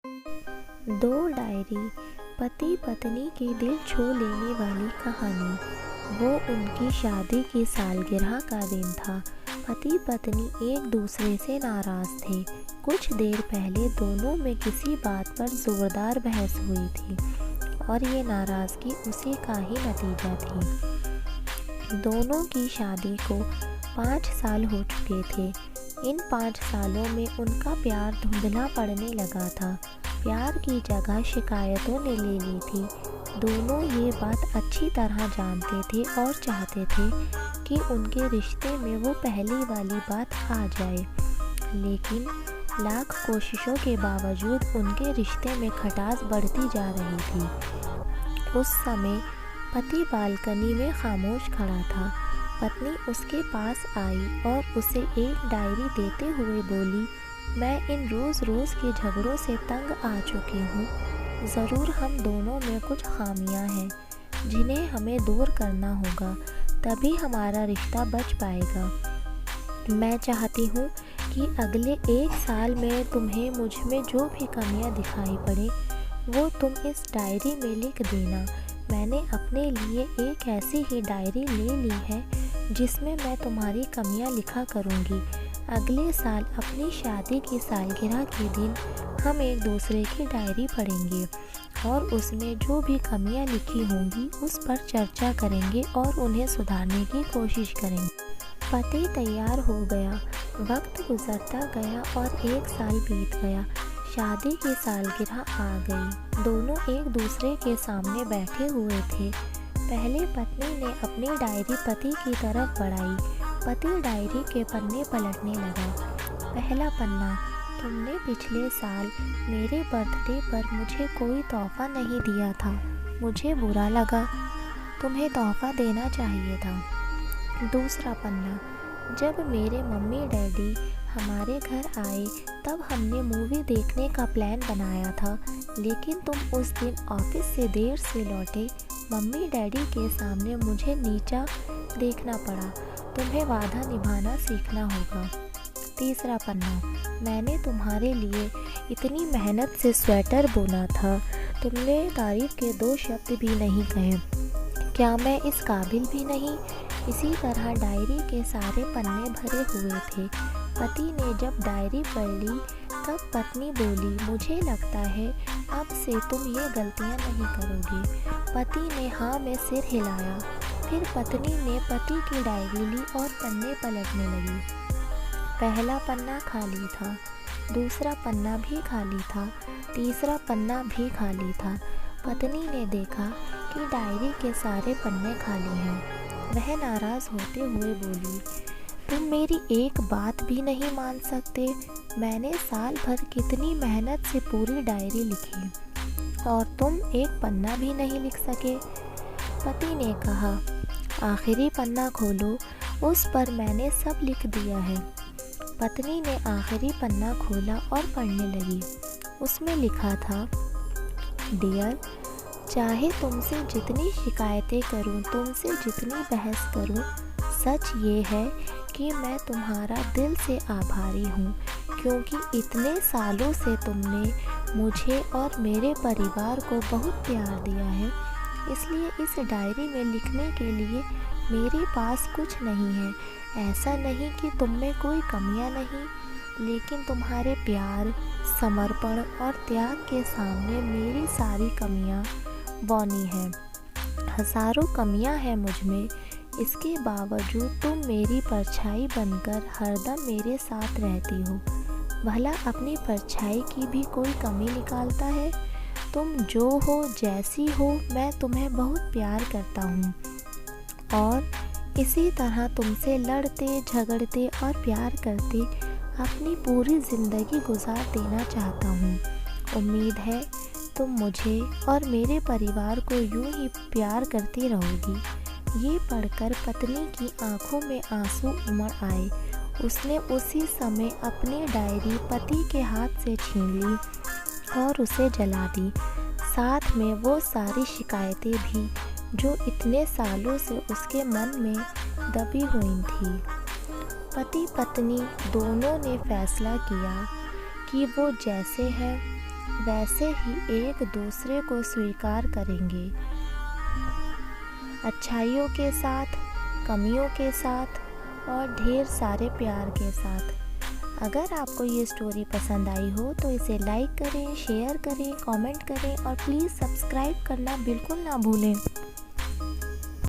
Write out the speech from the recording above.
दो डायरी, पति पत्नी के दिल छू लेने वाली कहानी। वो उनकी शादी की सालगिरह का दिन था। पति पत्नी एक दूसरे से नाराज थे। कुछ देर पहले दोनों में किसी बात पर जोरदार बहस हुई थी और ये नाराज़गी उसी का ही नतीजा थी। दोनों की शादी को 5 साल हो चुके थे। इन 5 सालों में उनका प्यार धुंधला पड़ने लगा था। प्यार की जगह शिकायतों ने ले ली थी। दोनों ये बात अच्छी तरह जानते थे और चाहते थे कि उनके रिश्ते में वो पहली वाली बात आ जाए, लेकिन लाख कोशिशों के बावजूद उनके रिश्ते में खटास बढ़ती जा रही थी। उस समय पति बालकनी में खामोश खड़ा था। पत्नी उसके पास आई और उसे एक डायरी देते हुए बोली, मैं इन रोज़ के झगड़ों से तंग आ चुकी हूँ। ज़रूर हम दोनों में कुछ खामियां हैं जिन्हें हमें दूर करना होगा, तभी हमारा रिश्ता बच पाएगा। मैं चाहती हूँ कि अगले 1 साल में तुम्हें मुझ में जो भी कमियां दिखाई पड़े वो तुम इस डायरी में लिख देना। मैंने अपने लिए एक ऐसी ही डायरी ले ली है जिसमें मैं तुम्हारी कमियां लिखा करूँगी। अगले साल अपनी शादी की सालगिरह के दिन हम एक दूसरे की डायरी पढ़ेंगे और उसमें जो भी कमियां लिखी होंगी उस पर चर्चा करेंगे और उन्हें सुधारने की कोशिश करेंगे। पति तैयार हो गया। वक्त गुजरता गया और 1 साल बीत गया। शादी की सालगिरह आ गई। दोनों एक दूसरे के सामने बैठे हुए थे। पहले पत्नी ने अपनी डायरी पति की तरफ बढ़ाई। पति डायरी के पन्ने पलटने लगा। पहला पन्ना, तुमने पिछले साल मेरे बर्थडे पर मुझे कोई तोहफा नहीं दिया था। मुझे बुरा लगा। तुम्हें तोहफा देना चाहिए था। दूसरा पन्ना, जब मेरे मम्मी डैडी हमारे घर आए तब हमने मूवी देखने का प्लान बनाया था, लेकिन तुम उस दिन ऑफिस से देर से लौटे। मम्मी डैडी के सामने मुझे नीचा देखना पड़ा। तुम्हें वादा निभाना सीखना होगा। तीसरा पन्ना, मैंने तुम्हारे लिए इतनी मेहनत से स्वेटर बुना था, तुमने तारीफ के 2 शब्द भी नहीं कहे। क्या मैं इस काबिल भी नहीं? इसी तरह डायरी के सारे पन्ने भरे हुए थे। पति ने जब डायरी पढ़ ली तब पत्नी बोली, मुझे लगता है अब से तुम ये गलतियां नहीं करोगी। पति ने हाँ में सिर हिलाया। फिर पत्नी ने पति की डायरी ली और पन्ने पलटने लगी। पहला पन्ना खाली था, दूसरा पन्ना भी खाली था, तीसरा पन्ना भी खाली था। पत्नी ने देखा कि डायरी के सारे पन्ने खाली हैं। वह नाराज़ होते हुए बोली, तुम मेरी एक बात भी नहीं मान सकते। मैंने साल भर कितनी मेहनत से पूरी डायरी लिखी और तुम एक पन्ना भी नहीं लिख सके। पति ने कहा, आखिरी पन्ना खोलो, उस पर मैंने सब लिख दिया है। पत्नी ने आखिरी पन्ना खोला और पढ़ने लगी। उसमें लिखा था, डियर, चाहे तुमसे जितनी शिकायतें करूं, तुमसे जितनी बहस करूं, सच ये है कि मैं तुम्हारा दिल से आभारी हूँ, क्योंकि इतने सालों से तुमने मुझे और मेरे परिवार को बहुत प्यार दिया है। इसलिए इस डायरी में लिखने के लिए मेरे पास कुछ नहीं है। ऐसा नहीं कि तुम में कोई कमियां नहीं, लेकिन तुम्हारे प्यार, समर्पण और त्याग के सामने मेरी सारी कमियां बौनी हैं। हज़ारों कमियां हैं मुझ में, इसके बावजूद तुम मेरी परछाई बनकर हरदम मेरे साथ रहती हो। भला अपनी परछाई की भी कोई कमी निकालता है? तुम जो हो, जैसी हो, मैं तुम्हें बहुत प्यार करता हूँ और इसी तरह तुमसे लड़ते, झगड़ते और प्यार करते अपनी पूरी ज़िंदगी गुजार देना चाहता हूँ। उम्मीद है तुम मुझे और मेरे परिवार को यूं ही प्यार करती रहोगी। ये पढ़कर पत्नी की आंखों में आंसू उमड़ आए। उसने उसी समय अपनी डायरी पति के हाथ से छीन ली और उसे जला दी, साथ में वो सारी शिकायतें भी जो इतने सालों से उसके मन में दबी हुई थी। पति पत्नी दोनों ने फैसला किया कि वो जैसे है वैसे ही एक दूसरे को स्वीकार करेंगे, अच्छाइयों के साथ, कमियों के साथ और ढेर सारे प्यार के साथ। अगर आपको ये स्टोरी पसंद आई हो तो इसे लाइक करें, शेयर करें, कमेंट करें और प्लीज़ सब्सक्राइब करना बिल्कुल ना भूलें।